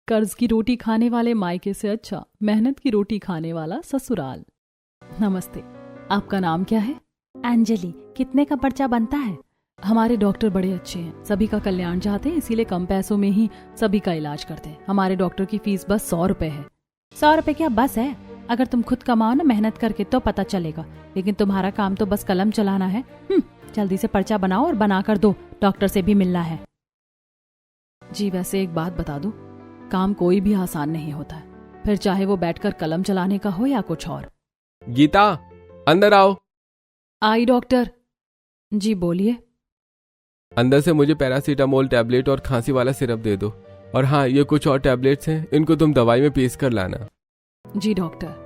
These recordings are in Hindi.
कर्ज की रोटी खाने वाले मायके से अच्छा मेहनत की रोटी खाने वाला ससुराल। नमस्ते, आपका नाम क्या है? अंजलि। कितने का पर्चा बनता है? हमारे डॉक्टर बड़े अच्छे हैं, सभी का कल्याण चाहते हैं, इसीलिए कम पैसों में ही सभी का इलाज करते हैं। हमारे डॉक्टर की फीस बस 100 रुपए है। 100 रुपए क्या बस है? अगर तुम खुद कमाओ ना मेहनत करके तो पता चलेगा, लेकिन तुम्हारा काम तो बस कलम चलाना है। जल्दी से पर्चा बनाओ और बना कर दो, डॉक्टर से भी मिलना है। जी वैसे एक बात बता दूं, काम कोई भी आसान नहीं होता है, फिर चाहे वो बैठकर कलम चलाने का हो या कुछ और। गीता, अंदर आओ। आई डॉक्टर। जी बोलिए। अंदर से मुझे पैरासीटामोल टैबलेट और खांसी वाला सिरप दे दो। और हाँ, ये कुछ और टैबलेट्स हैं, इनको तुम दवाई में पीस कर लाना। जी डॉक्टर।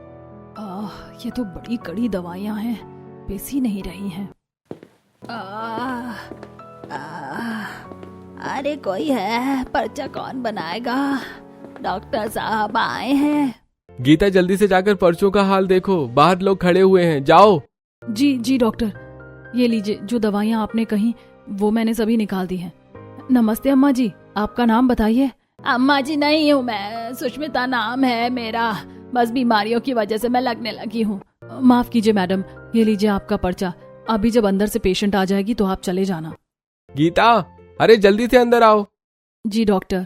ये तो बड़ी कड़ी दवाइयाँ हैं, पीस ही नहीं रही हैं। अरे कोई है, पर्चा कौन बनाएगा? डॉक्टर साहब आए हैं। गीता जल्दी से जाकर पर्चों का हाल देखो, बाहर लोग खड़े हुए हैं, जाओ। जी डॉक्टर, ये लीजिए, जो दवाइयाँ आपने कही वो मैंने सभी निकाल दी हैं। नमस्ते अम्मा जी, आपका नाम बताइए। अम्मा जी नहीं हूँ मैं, सुष्मिता नाम है मेरा। बस बीमारियों की वजह से मैं लगने लगी हूँ। माफ कीजिए मैडम, ये लीजिए आपका पर्चा। अभी जब अंदर से पेशेंट आ जाएगी तो आप चले जाना। गीता, अरे जल्दी से अंदर आओ। जी डॉक्टर।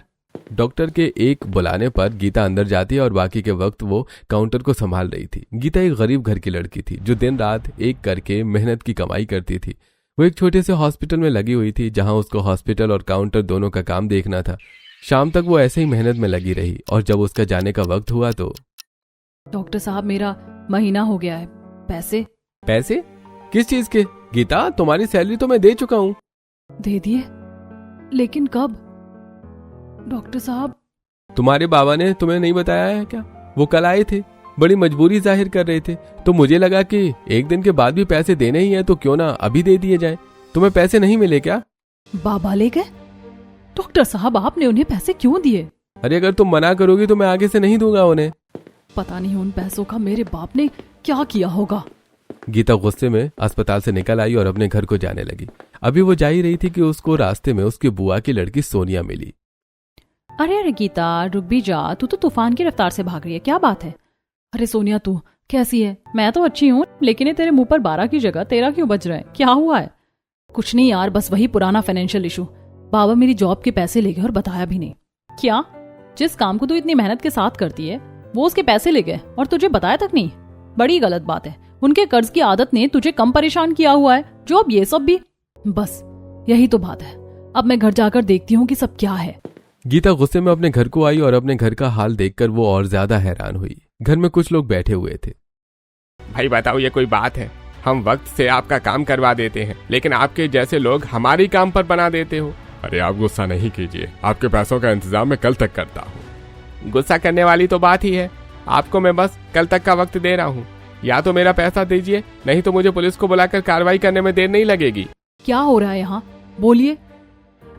डॉक्टर के एक बुलाने पर गीता अंदर जाती है और बाकी के वक्त वो काउंटर को संभाल रही थी। गीता एक गरीब घर की लड़की थी जो दिन रात एक करके मेहनत की कमाई करती थी। वो एक छोटे से हॉस्पिटल में लगी हुई थी, जहां उसको हॉस्पिटल और काउंटर दोनों का काम देखना था। शाम तक वो ऐसे ही मेहनत में लगी रही और जब उसका जाने का वक्त हुआ तो। डॉक्टर साहब, मेरा महीना हो गया है। पैसे? पैसे? किस चीज के? गीता, तुम्हारी सैलरी तो मैं दे चुका हूँ। दे दिए? लेकिन कब? डॉक्टर साहब, तुम्हारे बाबा ने तुम्हें नहीं बताया है क्या? वो कल आए थे, बड़ी मजबूरी जाहिर कर रहे थे, तो मुझे लगा कि एक दिन के बाद भी पैसे देने ही है तो क्यों ना अभी दे दिए जाए। तुम्हें पैसे नहीं मिले क्या? बाबा ले गए? डॉक्टर साहब, आपने उन्हें पैसे क्यों दिए? अरे अगर तुम मना करोगी तो मैं आगे से नहीं दूंगा उन्हें। पता नहीं उन पैसों का मेरे बाप ने क्या किया होगा। गीता गुस्से में अस्पताल से निकल आई और अपने घर को जाने लगी। अभी वो जा ही रही थी कि उसको रास्ते में उसकी बुआ की लड़की सोनिया मिली। अरे गीता, रुक भी जा, तू तो तूफान की रफ्तार से भाग रही है, क्या बात है? अरे सोनिया, तू कैसी है? मैं तो अच्छी हूँ, लेकिन ये तेरे मुंह पर 12 की जगह 13 क्यों बज रहे हैं? क्या हुआ है? कुछ नहीं यार, बस वही पुराना फाइनेंशियल इशू। बाबा मेरी जॉब के पैसे ले गए और बताया भी नहीं। क्या? जिस काम को तू इतनी मेहनत के साथ करती है वो उसके पैसे ले गए और तुझे बताया तक नहीं? बड़ी गलत बात है। उनके कर्ज की आदत ने तुझे कम परेशान किया हुआ है, जॉब ये सब भी। बस यही तो बात है। अब मैं घर जाकर देखती हूँ कि सब क्या है। गीता गुस्से में अपने घर को आई और अपने घर का हाल देखकर वो और ज्यादा हैरान हुई। घर में कुछ लोग बैठे हुए थे। भाई बताओ, ये कोई बात है? हम वक्त से आपका काम करवा देते हैं, लेकिन आपके जैसे लोग हमारी काम पर बना देते हो। अरे आप गुस्सा नहीं कीजिए, आपके पैसों का इंतजाम मैं कल तक करता हूँ। गुस्सा करने वाली तो बात ही है। आपको मैं बस कल तक का वक्त दे रहा हूँ, या तो मेरा पैसा दीजिए, नहीं तो मुझे पुलिस को बुलाकर कार्रवाई करने में देर नहीं लगेगी। क्या हो रहा है यहाँ? बोलिए,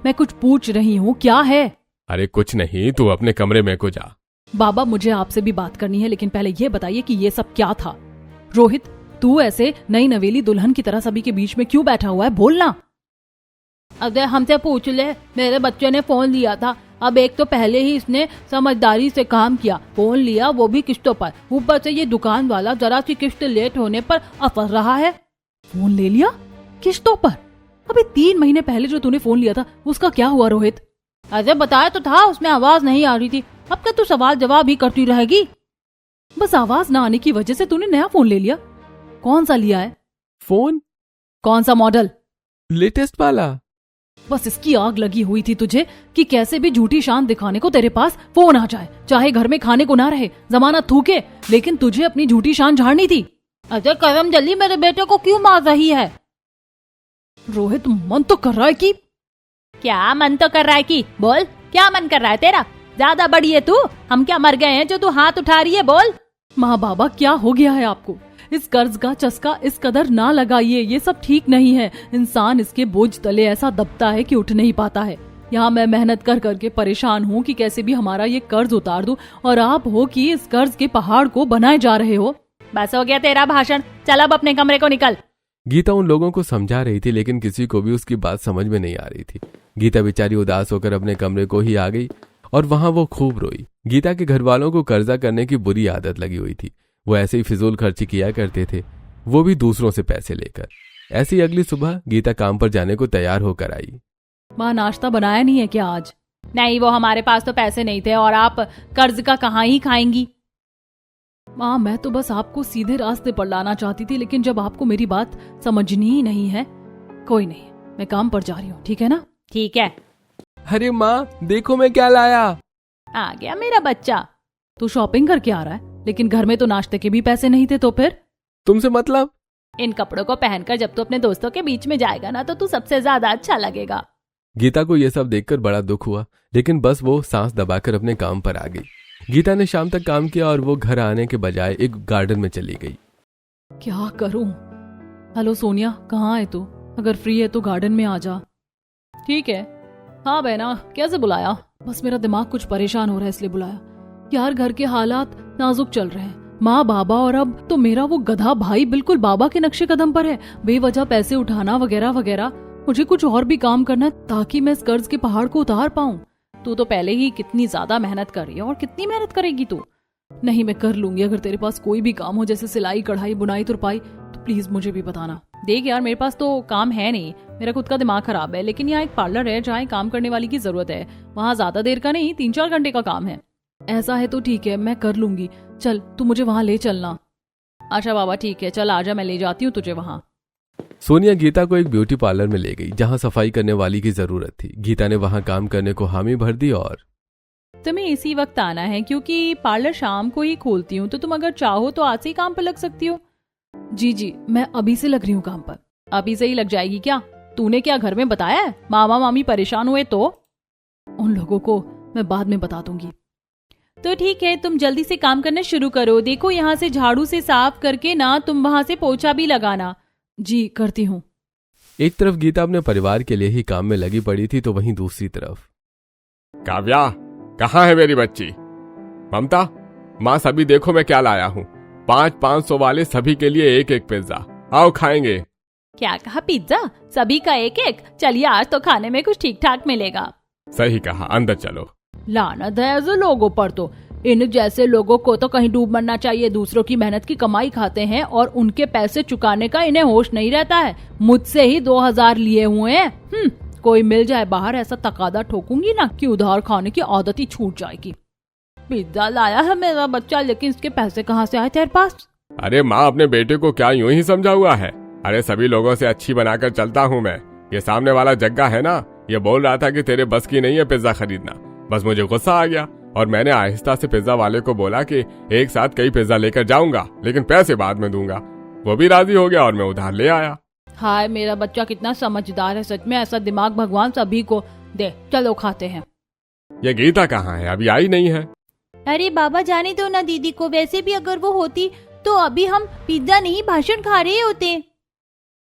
मैं कुछ पूछ रही हूँ, क्या है? अरे कुछ नहीं, तू अपने कमरे में को जा। बाबा, मुझे आपसे भी बात करनी है, लेकिन पहले ये बताइए कि ये सब क्या था? रोहित, तू ऐसे नई नवेली दुल्हन की तरह सभी के बीच में क्यों बैठा हुआ है? बोलना। अगर हमसे पूछ ले, मेरे बच्चे ने फोन लिया था। अब एक तो पहले ही इसने समझदारी से काम किया, फोन लिया वो भी किस्तों पर। ऊपर से ये दुकान वाला जरा सी किस्त लेट होने पर अफर रहा है। फोन ले लिया किस्तों पर? अबे 3 महीने पहले जो तूने फोन लिया था उसका क्या हुआ रोहित? अरे बताया तो था, उसमें आवाज नहीं आ रही थी। अब क्या तू सवाल जवाब ही करती रहेगी? बस आवाज ना आने की वजह से तूने नया फोन ले लिया? कौन सा लिया है फोन? कौन सा मॉडल? लेटेस्ट वाला। बस इसकी आग लगी हुई थी तुझे कि कैसे भी झूठी शान दिखाने को तेरे पास फोन आ जाए, चाहे घर में खाने को ना रहे, जमाना थूके, लेकिन तुझे अपनी झूठी शान झाड़नी थी। अरे करम जल्दी मेरे बेटे को क्यों मार रही है? रोहित, मन तो कर रहा है कि क्या मन तो कर रहा है कि बोल, क्या मन कर रहा है तेरा? ज्यादा बड़ी है तू, हम क्या मर गए हैं जो तू हाथ उठा रही है? बोल। माँ बाबा, क्या हो गया है आपको? इस कर्ज का चस्का इस कदर ना लगाइए, ये सब ठीक नहीं है। इंसान इसके बोझ तले ऐसा दबता है कि उठ नहीं पाता है। यहाँ मैं मेहनत कर करके परेशान हूँ कि कैसे भी हमारा ये कर्ज उतार दूं, और आप हो कि इस कर्ज के पहाड़ को बनाए जा रहे हो। बस हो गया तेरा भाषण, चल अब अपने कमरे को निकल। गीता उन लोगों को समझा रही थी, लेकिन किसी को भी उसकी बात समझ में नहीं आ रही थी। गीता बेचारी उदास होकर अपने कमरे को ही आ गई और वहां वो खूब रोई। गीता के घर वालों को कर्जा करने की बुरी आदत लगी हुई थी। वो ऐसे ही फिजूल खर्ची किया करते थे, वो भी दूसरों से पैसे लेकर। ऐसी अगली सुबह गीता काम पर जाने को तैयार होकर आई। माँ नाश्ता बनाया नहीं है क्या आज? नहीं, वो हमारे पास तो पैसे नहीं थे और आप कर्ज का कहाँ ही खाएंगी। माँ मैं तो बस आपको सीधे रास्ते पर लाना चाहती थी, लेकिन जब आपको मेरी बात समझनी ही नहीं है, कोई नहीं, मैं काम पर जा रही हूँ, ठीक है ना? ठीक है। अरे माँ देखो मैं क्या लाया। आ गया मेरा बच्चा। तू शॉपिंग करके आ रहा है, लेकिन घर में तो नाश्ते के भी पैसे नहीं थे, तो फिर? तुमसे मतलब? इन कपड़ों को पहनकर जब तू अपने दोस्तों के बीच में जाएगा ना, तो तू सबसे ज्यादा अच्छा लगेगा। गीता को यह सब देखकर बड़ा दुख हुआ, लेकिन बस वो सांस दबाकर अपने काम पर आ गई। गीता ने शाम तक काम किया और वो घर आने के बजाय एक गार्डन में चली गई। क्या करूं? हेलो सोनिया, कहाँ है तू? अगर फ्री है तो गार्डन में आ जा। ठीक है। हाँ बहना, कैसे बुलाया? बस मेरा दिमाग कुछ परेशान हो रहा है इसलिए बुलाया। यार घर के हालात नाजुक चल रहे हैं, माँ बाबा और अब तो मेरा वो गधा भाई बिल्कुल बाबा के नक्शे कदम पर है। बेवजह पैसे उठाना वगैरह वगैरह। मुझे कुछ और भी काम करना है ताकि मैं इस कर्ज के पहाड़ को उतार पाऊं। तू तो पहले ही कितनी ज्यादा मेहनत कर रही है, और कितनी मेहनत करेगी तू? नहीं मैं कर लूंगी। अगर तेरे पास कोई भी काम हो जैसे सिलाई कढ़ाई बुनाई तुरपाई, तो प्लीज मुझे भी बताना। देख यार, मेरे पास तो काम है नहीं, मेरा खुद का दिमाग खराब है, लेकिन यहाँ एक पार्लर है जहाँ काम करने वाली की जरूरत है। वहाँ ज्यादा देर का नहीं, 3-4 घंटे का काम है। ऐसा है तो ठीक है, मैं कर लूंगी। चल तू मुझे वहाँ ले चलना। अच्छा बाबा ठीक है, चल आजा, मैं ले जाती हूँ तुझे वहाँ। सोनिया गीता को एक ब्यूटी पार्लर में ले गई जहां सफाई करने वाली की जरूरत थी। गीता ने वहां काम करने को हामी भर दी और तुम्हें इसी वक्त आना है क्योंकि पार्लर शाम को ही खोलती हूँ, तो तुम अगर चाहो तो आज से ही काम पर लग सकती हो। जी मैं अभी से लग रही हूँ काम पर। अभी से ही लग जाएगी क्या? तूने क्या घर में बताया है? मामा मामी परेशान हुए तो? उन लोगों को मैं बाद में बता दूंगी। तो ठीक है, तुम जल्दी से काम करना शुरू करो। देखो यहाँ से झाड़ू से साफ करके ना तुम वहां से पोछा भी लगाना। जी करती हूँ। एक तरफ गीता अपने परिवार के लिए ही काम में लगी पड़ी थी, तो वहीं दूसरी तरफ काव्या, कहाँ है मेरी बच्ची? ममता, माँ सभी देखो मैं क्या लाया हूँ। 500 वाले सभी के लिए एक एक पिज्जा, आओ खाएंगे। क्या कहा? पिज्जा? सभी का एक एक? चलिए आज तो खाने में कुछ ठीक ठाक मिलेगा। सही कहा, अंदर चलो। लानत है ऐसे लोगों पर, तो इन जैसे लोगों को तो कहीं डूब मरना चाहिए। दूसरों की मेहनत की कमाई खाते हैं और उनके पैसे चुकाने का इन्हें होश नहीं रहता है। मुझसे ही 2000 लिए हुए हैं। कोई मिल जाए बाहर, ऐसा तकादा ठोकूंगी ना कि उधार खाने की आदत ही छूट जाएगी। पिज्जा लाया है मेरा बच्चा, लेकिन इसके पैसे कहाँ से आए तेरे पास? अरे माँ, अपने बेटे को क्या यूं ही समझा हुआ है? अरे सभी लोगों से अच्छी बनाकर चलता हूँ मैं। ये सामने वाला जग्गा है ना, ये बोल रहा था कि तेरे बस की नहीं है पिज्जा खरीदना। बस मुझे गुस्सा आ गया और मैंने आहिस्ता से पिज्जा वाले को बोला कि एक साथ कई पिज्जा लेकर जाऊंगा, लेकिन पैसे बाद में दूंगा। वो भी राजी हो गया और मैं उधार ले आया। हाय मेरा बच्चा कितना समझदार है, सच में ऐसा दिमाग भगवान सभी को दे। चलो खाते हैं। ये गीता कहाँ है? अभी आई नहीं है। अरे बाबा जाने दो ना दीदी को, वैसे भी अगर वो होती तो अभी हम पिज्जा नहीं भाषण खा रहे होते।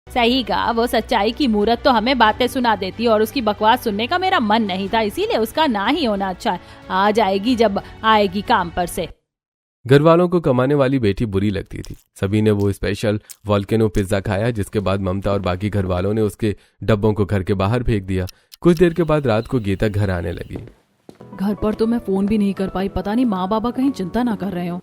सही कहा, वो सच्चाई की मूरत तो हमें बातें सुना देती और उसकी बकवास सुनने का मेरा मन नहीं था, इसीलिए उसका ना ही होना अच्छा है। आ जाएगी जब आएगी काम पर से। घर वालों को कमाने वाली बेटी बुरी लगती थी। सभी ने वो स्पेशल वॉल्केनो पिज्जा खाया, जिसके बाद ममता और बाकी घर वालों ने उसके डब्बों को घर के बाहर फेंक दिया। कुछ देर के बाद रात को गीता घर आने लगी। घर पर तो मैं फोन भी नहीं कर पाई, पता नहीं माँ बाबा कहीं चिंता ना कर रहे हो।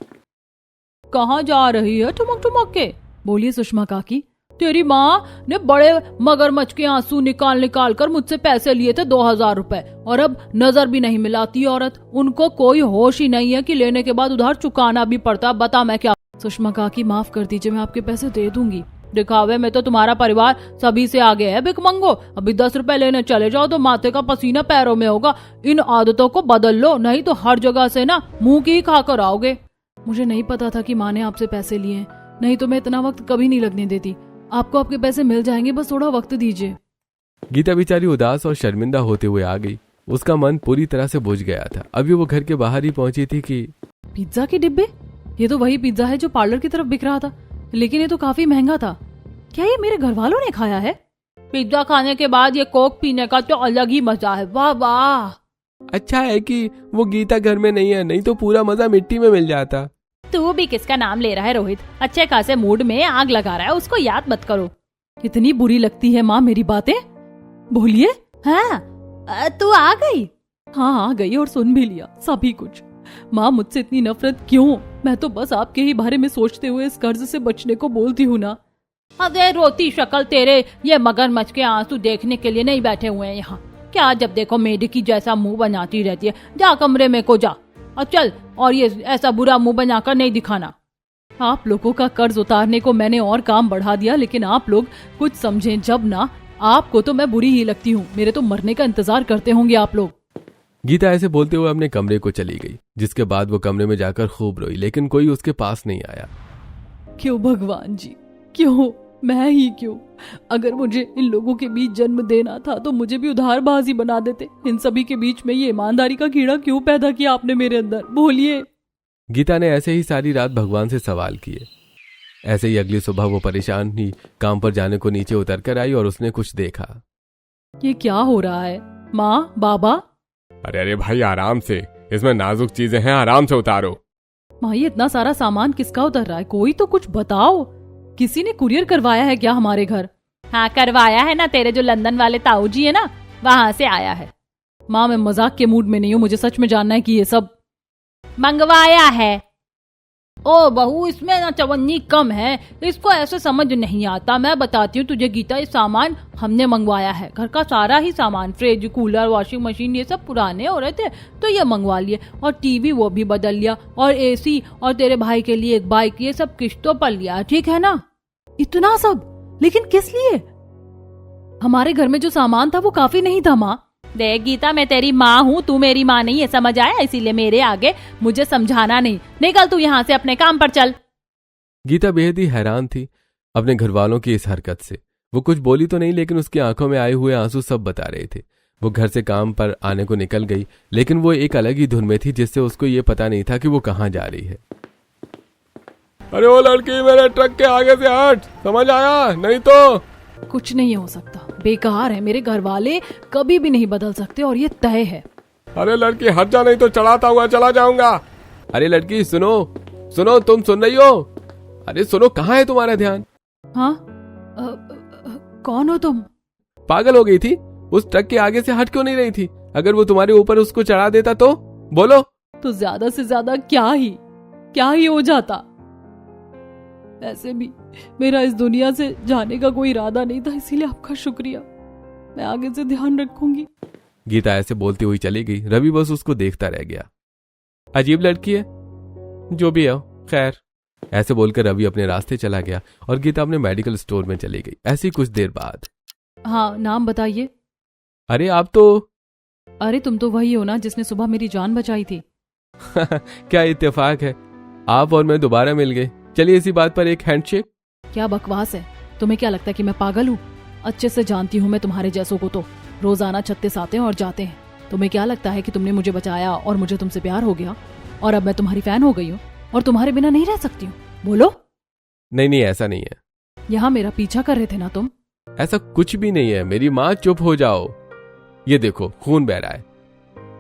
कहाँ जा रही है ठुमक ठुमक के? बोलिए सुषमा काकी। तेरी माँ ने बड़े मगरमच्छ के आंसू निकाल निकाल कर मुझसे पैसे लिए थे 2000 रुपए, और अब नजर भी नहीं मिलाती औरत। उनको कोई होश ही नहीं है कि लेने के बाद उधार चुकाना भी पड़ता। बता मैं क्या? सुषमा काकी माफ कर दीजिए, मैं आपके पैसे दे दूंगी। दिखावे में तो तुम्हारा परिवार सभी से आगे है भिखमंगो। अभी 10 रुपए लेने चले जाओ तो माथे का पसीना पैरों में होगा। इन आदतों को बदल लो, नहीं तो हर जगह से ना मुंह की ही खाकर आओगे। मुझे नहीं पता था कि माँ ने आपसे पैसे लिए हैं, नहीं तो मैं इतना वक्त कभी नहीं लगने देती। आपको आपके पैसे मिल जाएंगे, बस थोड़ा वक्त दीजिए। गीता बेचारी उदास और शर्मिंदा होते हुए आ गई। उसका मन पूरी तरह से बुझ गया था। अभी वो घर के बाहर ही पहुंची थी कि पिज्जा के डिब्बे? ये तो वही पिज्जा है जो पार्लर की तरफ बिक रहा था, लेकिन ये तो काफी महंगा था। क्या ये मेरे घर वालों ने खाया है? पिज्जा खाने के बाद ये कोक पीने का तो अलग ही मजा है। वाह वाह। अच्छा है कि वो गीता घर में नहीं है, नहीं तो पूरा मजा मिट्टी में मिल जाता। तू भी किसका नाम ले रहा है रोहित? अच्छे खासे मूड में आग लगा रहा है, उसको याद मत करो। इतनी बुरी लगती है माँ मेरी बातें? बोलिए। हाँ तू आ गई? हाँ, आ गई और सुन भी लिया सभी कुछ। माँ, मुझसे इतनी नफरत क्यों? मैं तो बस आपके ही बारे में सोचते हुए इस कर्ज से बचने को बोलती हूँ ना। अरे रोती शक्ल तेरे ये मगरमच्छ के आंसू देखने के लिए नहीं बैठे हुए हैं यहाँ। क्या जब देखो मेढकी जैसा मुंह बनाती रहती है। जा कमरे में को जा और चल, और ये ऐसा बुरा मुंह बनाकर नहीं दिखाना। आप लोगों का कर्ज उतारने को मैंने और काम बढ़ा दिया, लेकिन आप लोग कुछ समझें जब ना। आपको तो मैं बुरी ही लगती हूँ। मेरे तो मरने का इंतजार करते होंगे आप लोग। गीता ऐसे बोलते हुए अपने कमरे को चली गई, जिसके बाद वो कमरे में जाकर खूब रोई, लेकिन कोई उसके पास नहीं आया। क्यों भगवान जी, क्यों? मैं ही क्यों? अगर मुझे इन लोगों के बीच जन्म देना था तो मुझे भी उधारबाजी बना देते। इन सभी के बीच में ये ईमानदारी का कीड़ा क्यों पैदा किया आपने मेरे अंदर? बोलिए। गीता ने ऐसे ही सारी रात भगवान से सवाल किए। ऐसे ही अगली सुबह वो परेशान ही काम पर जाने को नीचे उतर कर आई और उसने कुछ देखा। ये क्या हो रहा है? माँ, बाबा? अरे अरे भाई आराम से, इसमें नाजुक चीजें हैं, आराम से उतारो। माँ, ये इतना सारा सामान किसका उतर रहा है? कोई तो कुछ बताओ। किसी ने कुरियर करवाया है क्या हमारे घर? हाँ करवाया है ना, तेरे जो लंदन वाले ताऊ जी है ना, वहाँ से आया है। माँ, मैं मजाक के मूड में नहीं हूँ, मुझे सच में जानना है कि ये सब मंगवाया है। ओ बहू, इसमें ना चवन्नी कम है, इसको ऐसे समझ नहीं आता। मैं बताती हूँ तुझे गीता, ये सामान हमने मंगवाया है। घर का सारा ही सामान, फ्रिज, कूलर, वॉशिंग मशीन, ये सब पुराने हो रहे थे तो ये मंगवा लिए। और टीवी वो भी बदल लिया, और एसी, और तेरे भाई के लिए एक बाइक, ये सब किश्तों पर लिया। ठीक है ना? इतना सब? लेकिन किस लिए? हमारे घर में जो सामान था वो काफी नहीं था माँ। देख गीता, मैं तेरी माँ हूँ, तू मेरी माँ नहीं है, समझ आया? इसीलिए मेरे आगे मुझे समझाना नहीं। निकल तू यहाँ से, अपने काम पर चल। गीता बेहद ही हैरान थी अपने घर वालों की इस हरकत से। वो कुछ बोली तो नहीं, लेकिन उसकी आंखों में आए हुए आंसू सब बता रहे थे। वो घर से काम पर आने को निकल गई, लेकिन वो एक अलग ही धुन में थी, जिससे उसको ये पता नहीं था कि वो कहाँ जा रही है। अरे वो लड़की, मेरे ट्रक के आगे से हट, समझ आया? नहीं तो कुछ नहीं हो सकता, बेकार है। मेरे घर वाले कभी भी नहीं बदल सकते और ये तय है। अरे लड़की हट जा, नहीं तो चढ़ाता हुआ चला जाऊंगा। अरे लड़की सुनो सुनो, तुम सुन रही हो? अरे सुनो, कहाँ है तुम्हारा ध्यान? हाँ? कौन हो तुम? पागल हो गई थी? उस ट्रक के आगे से हट क्यों नहीं रही थी? अगर वो तुम्हारे ऊपर उसको चढ़ा देता तो? बोलो। तो ज्यादा से ज्यादा क्या ही हो जाता। ऐसे भी मेरा इस दुनिया से जाने का कोई इरादा नहीं था, इसीलिए आपका शुक्रिया। मैं आगे से ध्यान रखूंगी। गीता ऐसे बोलती हुई चली गई। रवि बस उसको देखता रह गया। अजीब लड़की है, जो भी है खैर। ऐसे बोलकर रवि अपने रास्ते चला गया और गीता अपने मेडिकल स्टोर में चली गई। ऐसी कुछ देर बाद, हाँ, नाम बताइए। अरे आप तो अरे तुम तो वही हो ना जिसने सुबह मेरी जान बचाई थी। क्या इत्तेफाक है, आप और मैं दोबारा मिल गए। चलिए इसी बात पर एक हैंडशेक। क्या बकवास है? तुम्हें क्या लगता है कि मैं पागल हूँ? अच्छे से जानती हूँ मैं तुम्हारे जैसों को, तो रोजाना छत्तीस आते हैं और जाते हैं। तुम्हें क्या लगता है कि तुमने मुझे बचाया और मुझे तुमसे प्यार हो गया और अब मैं तुम्हारी फैन हो गई हूँ और तुम्हारे बिना नहीं रह सकती हूँ? बोलो। नहीं, ऐसा नहीं है। यहाँ मेरा पीछा कर रहे थे ना तुम? ऐसा कुछ भी नहीं है मेरी माँ, चुप हो जाओ। ये देखो, खून बह रहा है।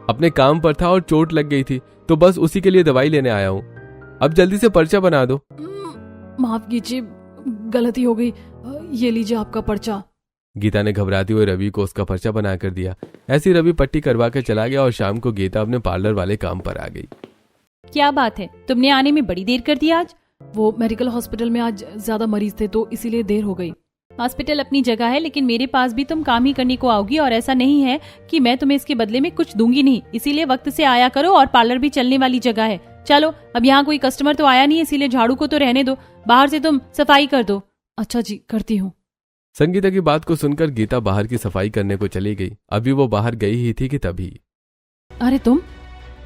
अपने काम पर था और चोट लग गई थी, तो बस उसी के लिए दवाई लेने आया हूँ। अब जल्दी से पर्चा बना दो। माफ कीजिए, गलती हो गई। ये लीजिए आपका पर्चा। गीता ने घबराते हुए रवि को उसका पर्चा बनाकर दिया। ऐसी रवि पट्टी करवा कर चला गया और शाम को गीता अपने पार्लर वाले काम पर आ गई। क्या बात है, तुमने आने में बड़ी देर कर दी आज? वो मेडिकल हॉस्पिटल में आज ज्यादा मरीज थे तो इसीलिए देर हो गई। हॉस्पिटल अपनी जगह है, लेकिन मेरे पास भी तुम काम ही करने को आओगी, और ऐसा नहीं है कि मैं तुम्हें इसके बदले में कुछ दूंगी नहीं। इसीलिए वक्त से आया करो, और पार्लर भी चलने वाली जगह है। चलो, अब यहाँ कोई कस्टमर तो आया नहीं है, इसीलिए झाड़ू को तो रहने दो, बाहर से तुम सफाई कर दो। अच्छा जी, करती हूँ। संगीता की बात को सुनकर गीता बाहर की सफाई करने को चली गई। अभी वो बाहर गई ही थी कि तभी, अरे तुम,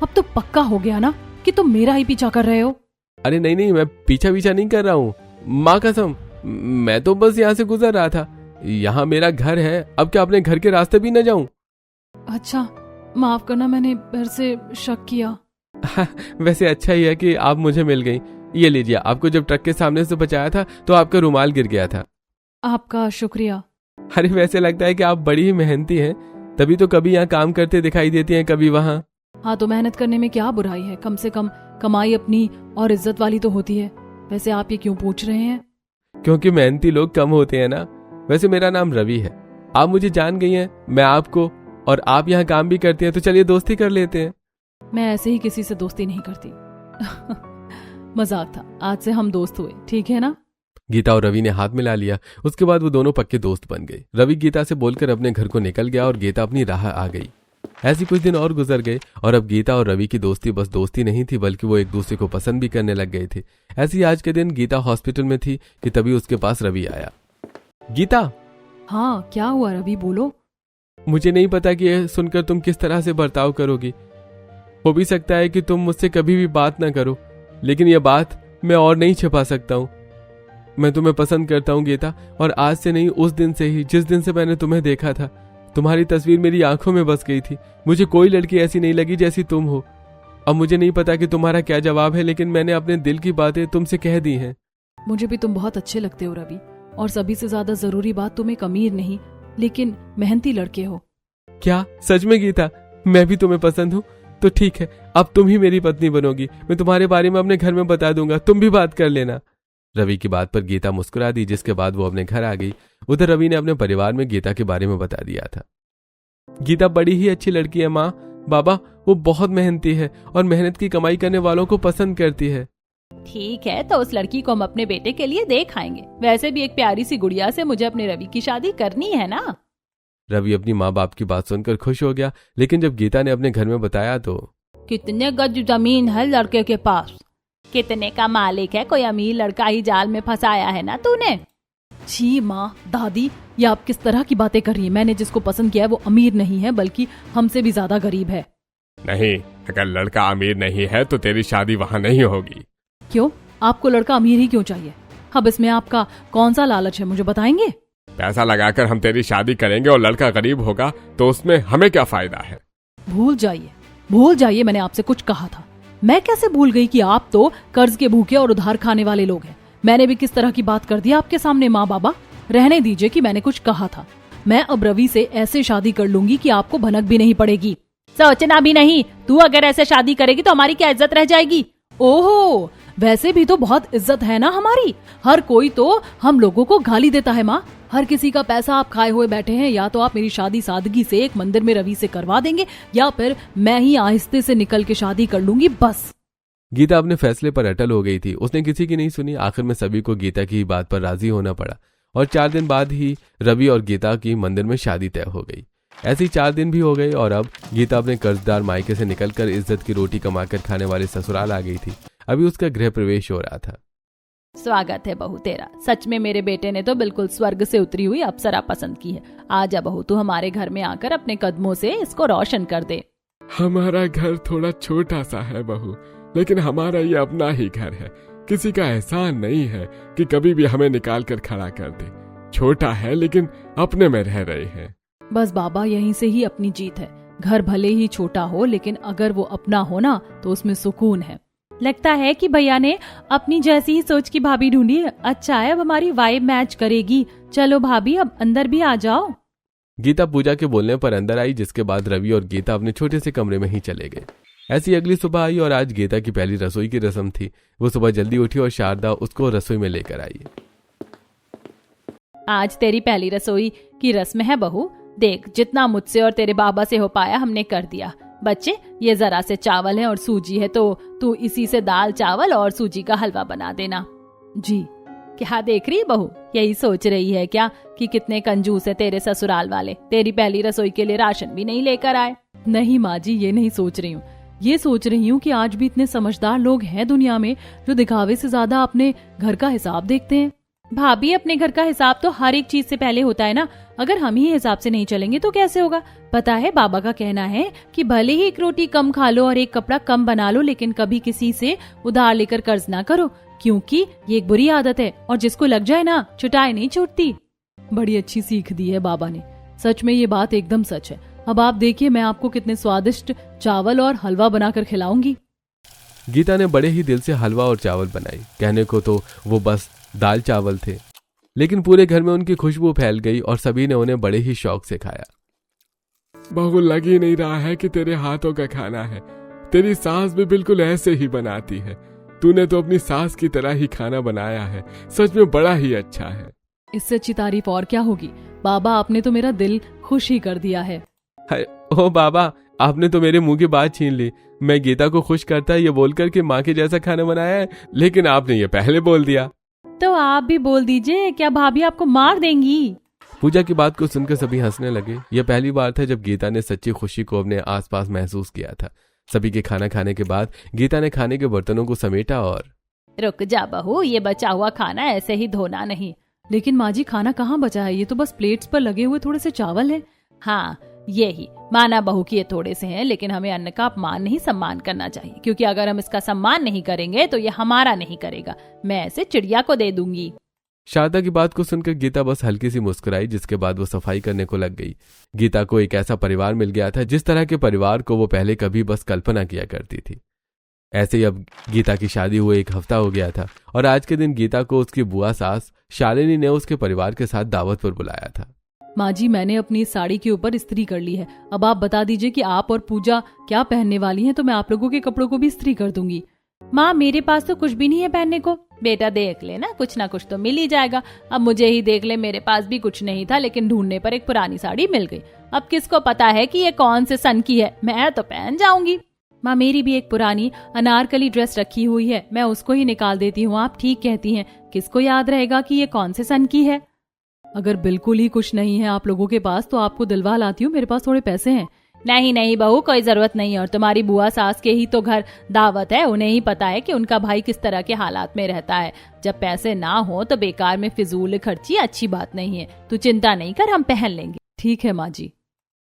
अब तो पक्का हो गया ना कि तुम मेरा ही पीछा कर रहे हो? अरे नहीं, मैं पीछा नहीं कर रहा हूँ, माँ कसम। मैं तो बस यहाँ से गुजर रहा था। यहाँ मेरा घर है, अब क्या अपने घर के रास्ते भी न जाऊं? अच्छा, माफ करना, मैंने फिर से शक किया। वैसे अच्छा ही है कि आप मुझे मिल गई। ये लीजिए, आपको जब ट्रक के सामने से बचाया था तो आपका रुमाल गिर गया था। आपका शुक्रिया। अरे वैसे लगता है कि आप बड़ी ही मेहनती हैं, तभी तो कभी यहाँ काम करते दिखाई देती हैं, कभी वहाँ। हाँ, तो मेहनत करने में क्या बुराई है? कम से कम कमाई अपनी और इज्जत वाली तो होती है। वैसे आप ये क्यों पूछ रहे हैं? क्योंकि मेहनती लोग कम होते हैं ना। वैसे मेरा नाम रवि है, आप मुझे जान गई हैं। मैं आपको और आप यहाँ काम भी करती हैं, तो चलिए दोस्ती कर लेते हैं। मैं ऐसे ही किसी से दोस्ती नहीं करती। मजाक था, आज से हम दोस्त हुए, ठीक है ना? गीता और रवि ने हाथ मिला लिया। उसके बाद वो दोनों पक्के दोस्त बन गए। रवि गीता से बोलकर अपने घर को निकल गया और गीता अपनी राह आ गई। ऐसी कुछ दिन और गुजर गए और अब गीता और रवि की दोस्ती बस दोस्ती नहीं थी, बल्कि वो एक दूसरे को पसंद भी करने लग गए थे। ऐसी आज के दिन गीता हॉस्पिटल में थी कि तभी उसके पास रवि आया। गीता। हाँ, क्या हुआ रवि, बोलो। मुझे नहीं पता कि यह सुनकर तुम किस तरह से बर्ताव करोगी। हो भी सकता है कि तुम मुझसे कभी भी बात ना करो, लेकिन यह बात मैं और नहीं छिपा सकता हूँ। मैं तुम्हें पसंद करता हूँ गीता, और आज से नहीं, उस दिन से ही, जिस दिन से मैंने तुम्हें देखा था। तुम्हारी तस्वीर मेरी आंखों में बस गई थी। मुझे कोई लड़की ऐसी नहीं लगी जैसी तुम हो। अब मुझे नहीं पता कि तुम्हारा क्या जवाब है, लेकिन मैंने अपने दिल की बातें तुमसे कह दी हैं। मुझे भी तुम बहुत अच्छे लगते हो रवि, और सभी से ज्यादा जरूरी बात, तुम एक अमीर नहीं लेकिन मेहनती लड़के हो। क्या सच में गीता? मैं भी तुम्हें पसंद हूँ? तो ठीक है, अब तुम ही मेरी पत्नी बनोगी। मैं तुम्हारे बारे में अपने घर में बता दूंगा, तुम भी बात कर लेना। रवि की बात पर गीता मुस्कुरा दी, जिसके बाद वो अपने घर आ गई। उधर रवि ने अपने परिवार में गीता के बारे में बता दिया था। गीता बड़ी ही अच्छी लड़की है माँ, बाबा। वो बहुत मेहनती है और मेहनत की कमाई करने वालों को पसंद करती है। ठीक है, तो उस लड़की को हम अपने बेटे के लिए देख आएंगे। वैसे भी एक प्यारी सी गुड़िया से मुझे अपने रवि की शादी करनी है ना। रवि अपनी माँ बाप की बात सुनकर खुश हो गया, लेकिन जब गीता ने अपने घर में बताया तो कितने गज जमीन है लड़के के पास? कितने का मालिक है? कोई अमीर लड़का ही जाल में फंसाया है ना तूने? जी माँ, दादी, ये आप किस तरह की बातें कर रही हैं? मैंने जिसको पसंद किया है वो अमीर नहीं है, बल्कि हमसे भी ज्यादा गरीब है। नहीं, अगर लड़का अमीर नहीं है तो तेरी शादी वहाँ नहीं होगी। क्यों? आपको लड़का अमीर ही क्यों चाहिए? अब इसमें आपका कौन सा लालच है, मुझे बताएंगे? पैसा लगाकर हम तेरी शादी करेंगे और लड़का गरीब होगा तो उसमें हमें क्या फायदा है? भूल जाइए, मैंने आपसे कुछ कहा था। मैं कैसे भूल गई कि आप तो कर्ज के भूखे और उधार खाने वाले लोग हैं। मैंने भी किस तरह की बात कर दी आपके सामने माँ बाबा। रहने दीजिए कि मैंने कुछ कहा था। मैं अब रवि से ऐसे शादी कर लूंगी कि आपको भनक भी नहीं पड़ेगी। सोचना भी नहीं। तू अगर ऐसे शादी करेगी तो हमारी क्या इज्जत रह जाएगी? ओहो, वैसे भी तो बहुत इज्जत है ना हमारी। हर कोई तो हम लोगों को गाली देता है माँ। हर किसी का पैसा आप खाए हुए बैठे हैं। या तो आप मेरी शादी सादगी से एक मंदिर में रवि से करवा देंगे, या फिर मैं ही आहिस्ते से निकल के शादी कर लूंगी, बस। गीता अपने फैसले पर अटल हो गई थी। उसने किसी की नहीं सुनी। आखिर में सभी को गीता की बात पर राजी होना पड़ा और 4 दिन बाद ही रवि और गीता की मंदिर में शादी तय हो गई। ऐसे 4 दिन भी हो गए और अब गीता अपने कर्जदार मायके से निकलकर इज्जत की रोटी कमाकर खाने वाले ससुराल आ गई थी। अभी उसका गृह प्रवेश हो रहा था। स्वागत है बहू तेरा। सच में मेरे बेटे ने तो बिल्कुल स्वर्ग से उतरी हुई अप्सरा पसंद की है। आजा बहू, तू हमारे घर में आकर अपने कदमों से इसको रोशन कर दे। हमारा घर थोड़ा छोटा सा है बहू, लेकिन हमारा ये अपना ही घर है। किसी का एहसान नहीं है कि कभी भी हमें निकाल कर खड़ा कर दे। छोटा है लेकिन अपने में रह रहे हैं। बस बाबा, यहीं से ही अपनी जीत है। घर भले ही छोटा हो, लेकिन अगर वो अपना हो ना तो उसमें सुकून है। लगता है कि भैया ने अपनी जैसी ही सोच की भाभी ढूंढी है। अच्छा है, अब हमारी वाइब मैच करेगी। चलो भाभी, अब अंदर भी आ जाओ। गीता पूजा के बोलने पर अंदर आई, जिसके बाद रवि और गीता अपने छोटे से कमरे में ही चले गए। ऐसी अगली सुबह आई और आज गीता की पहली रसोई की रस्म थी। वो सुबह जल्दी उठी और शारदा उसको रसोई में लेकर आई। आज तेरी पहली रसोई की रस्म है बहू। देख, जितना मुझसे और तेरे बाबा से हो पाया हमने कर दिया। बच्चे, ये जरा से चावल है और सूजी है, तो तू इसी से दाल चावल और सूजी का हलवा बना देना। जी। क्या देख रही बहू? यही सोच रही है क्या कि कितने कंजूस है तेरे ससुराल वाले? तेरी पहली रसोई के लिए राशन भी नहीं लेकर आए। नहीं माँ जी, ये नहीं सोच रही हूँ। ये सोच रही हूँ कि आज भी इतने समझदार लोग हैं दुनिया में जो दिखावे से ज्यादा अपने घर का हिसाब देखते हैं। भाभी, अपने घर का हिसाब तो हर एक चीज से पहले होता है ना। अगर हम ही हिसाब से नहीं चलेंगे तो कैसे होगा? पता है, बाबा का कहना है कि भले ही एक रोटी कम खा लो और एक कपड़ा कम बना लो, लेकिन कभी किसी से उधार लेकर कर्ज ना करो, क्योंकि ये एक बुरी आदत है और जिसको लग जाए ना, चुटाई नहीं छूटती। बड़ी अच्छी सीख दी है बाबा ने। सच में ये बात एकदम सच है। अब आप देखिए, मैं आपको कितने स्वादिष्ट चावल और हलवा बनाकर खिलाऊंगी। गीता ने बड़े ही दिल से हलवा और चावल बनाई। कहने को तो वो बस दाल चावल थे, लेकिन पूरे घर में उनकी खुशबू फैल गई और सभी ने उन्हें बड़े ही शौक से खाया। बहू, लग ही नहीं रहा है कि तेरे हाथों का खाना है। तेरी सास भी बिल्कुल ऐसे ही बनाती है। तूने तो अपनी सास की तरह ही खाना बनाया है। सच में बड़ा ही अच्छा है। इससे अच्छी तारीफ और क्या होगी? बाबा, आपने तो मेरा दिल खुश ही कर दिया है। हाय, ओ बाबा, आपने तो मेरे मुंह की बात छीन ली। मैं गीता को खुश करता ये बोलकर कि माँ के जैसा खाना बनाया है, लेकिन आपने ये पहले बोल दिया। तो आप भी बोल दीजिए, क्या भाभी आपको मार देंगी? पूजा की बात को सुनकर सभी हंसने लगे। यह पहली बार था जब गीता ने सच्ची खुशी को अपने आसपास महसूस किया था। सभी के खाना खाने के बाद गीता ने खाने के बर्तनों को समेटा और रुक जा बहू, ये बचा हुआ खाना ऐसे ही धोना नहीं। लेकिन माँ जी, खाना कहाँ बचा है? ये तो बस प्लेट्स पर लगे हुए थोड़े से चावल है। हाँ, यही माना बहू कि ये थोड़े से हैं, लेकिन हमें अन्न का अपमान नहीं सम्मान करना चाहिए, क्योंकि अगर हम इसका सम्मान नहीं करेंगे तो ये हमारा नहीं करेगा। मैं इसे चिड़िया को दे दूंगी। शारदा की बात को सुनकर गीता बस हल्की सी मुस्कुराई, जिसके बाद वो सफाई करने को लग गई। गीता को एक ऐसा परिवार मिल गया था जिस तरह के परिवार को वो पहले कभी बस कल्पना किया करती थी। ऐसे ही अब गीता की शादी हुए 1 हफ्ता हो गया था और आज के दिन गीता को उसकी बुआ सास शालिनी ने उसके परिवार के साथ दावत पर बुलाया था। माँ जी, मैंने अपनी साड़ी के ऊपर इस्त्री कर ली है। अब आप बता दीजिए कि आप और पूजा क्या पहनने वाली हैं, तो मैं आप लोगों के कपड़ों को भी इस्त्री कर दूंगी। माँ, मेरे पास तो कुछ भी नहीं है पहनने को। बेटा देख ले ना, कुछ ना कुछ तो मिल ही जाएगा। अब मुझे ही देख ले, मेरे पास भी कुछ नहीं था, लेकिन ढूंढने पर एक पुरानी साड़ी मिल गई। अब किसको पता है कि ये कौन से सन की है, मैं तो पहन जाऊंगी। माँ, मेरी भी एक पुरानी अनारकली ड्रेस रखी हुई है, मैं उसको ही निकाल देती हूँ। आप ठीक कहती हैं, किसको याद रहेगा कि ये कौन से सन की है? अगर बिल्कुल ही कुछ नहीं है आप लोगों के पास तो आपको दिलवा लाती हूँ, मेरे पास थोड़े पैसे हैं। नहीं नहीं बहू, कोई जरूरत नहीं है। और तुम्हारी बुआ सास के ही तो घर दावत है, उन्हें ही पता है कि उनका भाई किस तरह के हालात में रहता है। जब पैसे ना हो तो बेकार में फिजूल खर्ची अच्छी बात नहीं है। तू चिंता नहीं कर, हम पहन लेंगे। ठीक है माँ जी।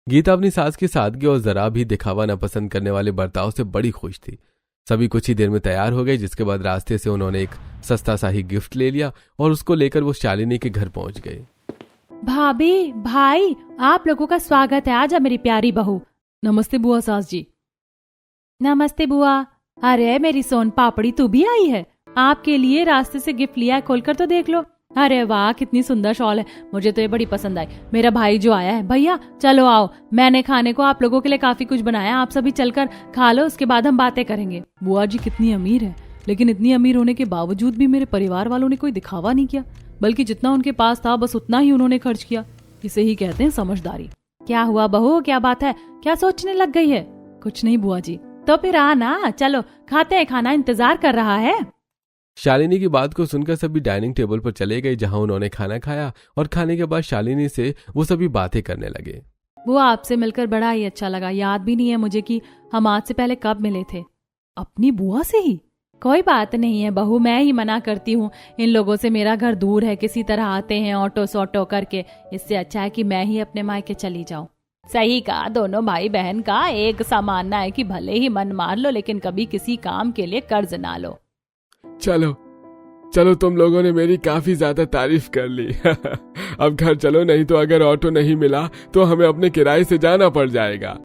गीता अपनी सास की सादगी और जरा भी दिखावा न पसंद करने वाले बर्ताव से बड़ी खुश थी। सभी कुछ ही देर में तैयार हो गए, जिसके बाद रास्ते से उन्होंने एक सस्ता सा ही गिफ्ट ले लिया और उसको लेकर वो शालिनी के घर पहुंच गए। भाभी, भाई, आप लोगों का स्वागत है। आजा मेरी प्यारी बहू। नमस्ते बुआ सास जी। नमस्ते बुआ। अरे मेरी सोन पापड़ी, तू भी आई है? आपके लिए रास्ते से गिफ्ट लिया है, खोलकर तो देख लो। अरे वाह, कितनी सुंदर शॉल है, मुझे तो ये बड़ी पसंद आई। मेरा भाई जो आया है। भैया चलो आओ, मैंने खाने को आप लोगों के लिए काफी कुछ बनाया, आप सभी चलकर खा लो, उसके बाद हम बातें करेंगे। बुआ जी कितनी अमीर है, लेकिन इतनी अमीर होने के बावजूद भी मेरे परिवार वालों ने कोई दिखावा नहीं किया, बल्कि जितना उनके पास था बस उतना ही उन्होंने खर्च किया। इसे ही कहते हैं समझदारी। क्या हुआ बहू, क्या बात है, क्या सोचने लग गई है? कुछ नहीं बुआ जी। तो फिर आना, चलो खाते हैं, खाना इंतजार कर रहा है। शालिनी की बात को सुनकर सभी डाइनिंग टेबल पर चले गए, जहां उन्होंने खाना खाया और खाने के बाद शालिनी से वो सभी बातें करने लगे। बुआ, आपसे मिलकर बड़ा ही अच्छा लगा। याद भी नहीं है मुझे कि हम आज से पहले कब मिले थे। अपनी बुआ से ही? कोई बात नहीं है बहू, मैं ही मना करती हूँ। इन लोगों से मेरा घर दूर है, किसी तरह आते हैं ऑटो सोटो करके। इससे अच्छा है कि मैं ही अपने मायके चली जाऊं। सही कहा, दोनों भाई बहन का एक सा मानना है कि भले ही मन मार लो, लेकिन कभी किसी काम के लिए कर्ज ना लो। चलो चलो, तुम लोगों ने मेरी काफी ज्यादा तारीफ कर ली। अब घर चलो, नहीं तो अगर ऑटो नहीं मिला तो हमें अपने किराए से जाना पड़ जाएगा।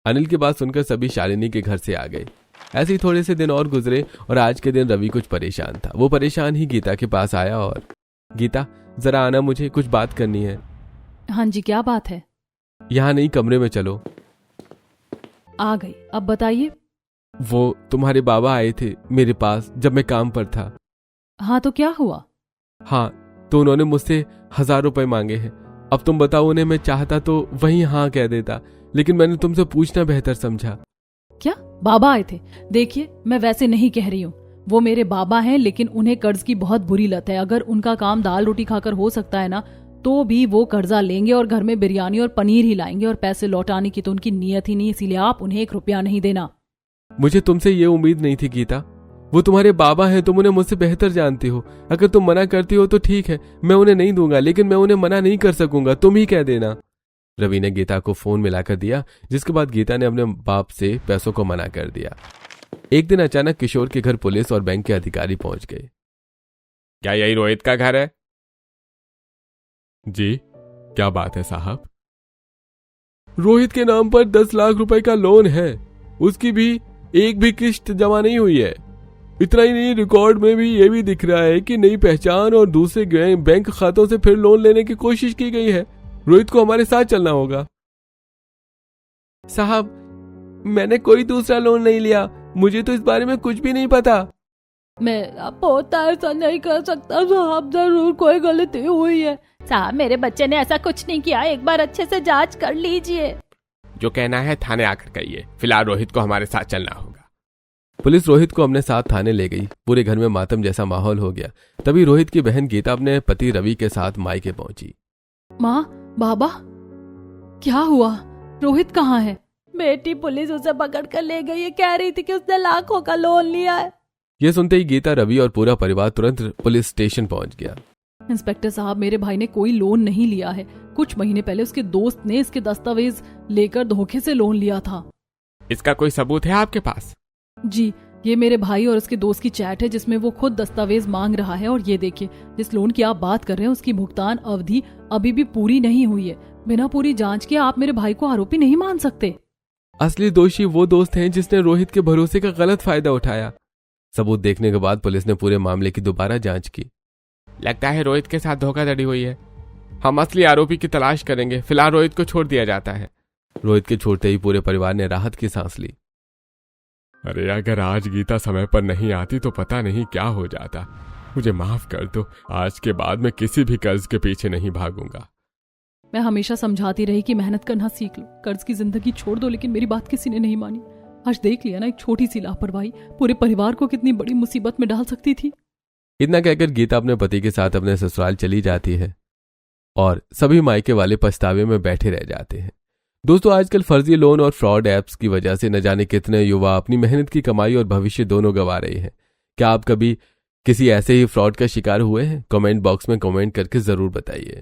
अनिल की बात सुनकर सभी शालिनी के घर से आ गए। ऐसे ही थोड़े से दिन और गुजरे और आज के दिन रवि कुछ परेशान था। वो परेशान ही गीता के पास आया और गीता जरा आना, मुझे कुछ बात करनी है। हाँ जी, क्या बात है? यहाँ नहीं, कमरे में चलो। आ गई, अब बताइए। वो तुम्हारे बाबा आए थे मेरे पास जब मैं काम पर था। हाँ तो क्या हुआ? हाँ, तो उन्होंने मुझसे 1000 रुपए मांगे हैं। अब तुम बताओ उन्हें, मैं चाहता तो वहीं हाँ कह देता, लेकिन मैंने तुमसे पूछना बेहतर समझा। क्या बाबा आए थे? देखिए, मैं वैसे नहीं कह रही हूँ, वो मेरे बाबा हैं, लेकिन उन्हें कर्ज की बहुत बुरी लत है। अगर उनका काम दाल रोटी खाकर हो सकता है ना, तो भी वो कर्जा लेंगे और घर में बिरयानी और पनीर ही लाएंगे, और पैसे लौटाने की तो उनकी नीयत ही नहीं। इसीलिए आप उन्हें 1 रुपया नहीं देना। मुझे तुमसे ये उम्मीद नहीं थी गीता, वो तुम्हारे बाबा हैं, तुम उन्हें मुझसे बेहतर जानती हो। अगर तुम मना करती हो तो ठीक है, मैं उन्हें नहीं दूंगा, लेकिन मैं उन्हें मना नहीं कर सकूंगा, तुम ही कह देना। रवि ने गीता को फोन मिलाकर दिया, जिसके बाद गीता ने अपने बाप से पैसों को मना कर दिया। एक दिन अचानक किशोर के घर पुलिस और बैंक के अधिकारी पहुंच गए। क्या यही रोहित का घर है? जी, क्या बात है साहब? रोहित के नाम पर 10 लाख रुपए का लोन है, उसकी भी एक भी किस्त जमा नहीं हुई है। इतना ही नहीं, रिकॉर्ड में भी ये भी दिख रहा है कि नई पहचान और दूसरे बैंक खातों से फिर लोन लेने की कोशिश की गई है। रोहित को हमारे साथ चलना होगा। साहब, मैंने कोई दूसरा लोन नहीं लिया, मुझे तो इस बारे में कुछ भी नहीं पता। मेरा पोता ऐसा नहीं कर सकता साहब, जरूर कोई गलती हुई है। साहब, मेरे बच्चे ने ऐसा कुछ नहीं किया, एक बार अच्छे से जांच कर लीजिए। जो कहना है थाने आकर कहिए। फिलहाल रोहित को हमारे साथ चलना होगा। पुलिस रोहित को अपने साथ थाने ले गई। पूरे घर में मातम जैसा माहौल हो गया। तभी रोहित की बहन गीता अपने पति रवि के साथ मायके पहुंची। माँ, बाबा, क्या हुआ? रोहित कहाँ है? बेटी, पुलिस उसे पकड़ कर ले गई है। कह रही थी कि उसने लाखों का लोन लिया है। यह सुनते ही गीता, रवि और पूरा परिवार तुरंत पुलिस स्टेशन पहुंच गया। इंस्पेक्टर साहब, मेरे भाई ने कोई लोन नहीं लिया है। कुछ महीने पहले उसके दोस्त ने इसके दस्तावेज लेकर धोखे से लोन लिया था। इसका कोई सबूत है आपके पास? जी, ये मेरे भाई और उसके दोस्त की चैट है जिसमें वो खुद दस्तावेज मांग रहा है। और ये देखिए, जिस लोन की आप बात कर रहे हैं उसकी भुगतान अवधि अभी भी पूरी नहीं हुई है। बिना पूरी जांच के आप मेरे भाई को आरोपी नहीं मान सकते। असली दोषी वो दोस्त हैं जिसने रोहित के भरोसे का गलत फायदा उठाया। सबूत देखने के बाद पुलिस ने पूरे मामले की दोबारा जांच की। लगता है रोहित के साथ धोखाधड़ी हुई है। हम असली आरोपी की तलाश करेंगे। फिलहाल रोहित को छोड़ दिया जाता है। रोहित के छोड़ते ही पूरे परिवार ने राहत की सांस ली। अरे अगर आज गीता समय पर नहीं आती तो पता नहीं क्या हो जाता। मुझे माफ कर दो। आज के बाद मैं किसी भी कर्ज के पीछे नहीं भागूंगा। मैं हमेशा समझाती रही कि मेहनत करना सीख लो, कर्ज की जिंदगी छोड़ दो, लेकिन मेरी बात किसी ने नहीं मानी। आज देख लिया ना, एक छोटी सी लापरवाही पूरे परिवार को कितनी बड़ी मुसीबत में डाल सकती थी। इतना कहकर गीता अपने पति के साथ अपने ससुराल चली जाती है और सभी मायके वाले पछतावे में बैठे रह जाते हैं। दोस्तों, आजकल फर्जी लोन और फ्रॉड ऐप्स की वजह से न जाने कितने युवा अपनी मेहनत की कमाई और भविष्य दोनों गंवा रहे हैं। क्या आप कभी किसी ऐसे ही फ्रॉड का शिकार हुए हैं? कमेंट बॉक्स में कमेंट करके जरूर बताइए।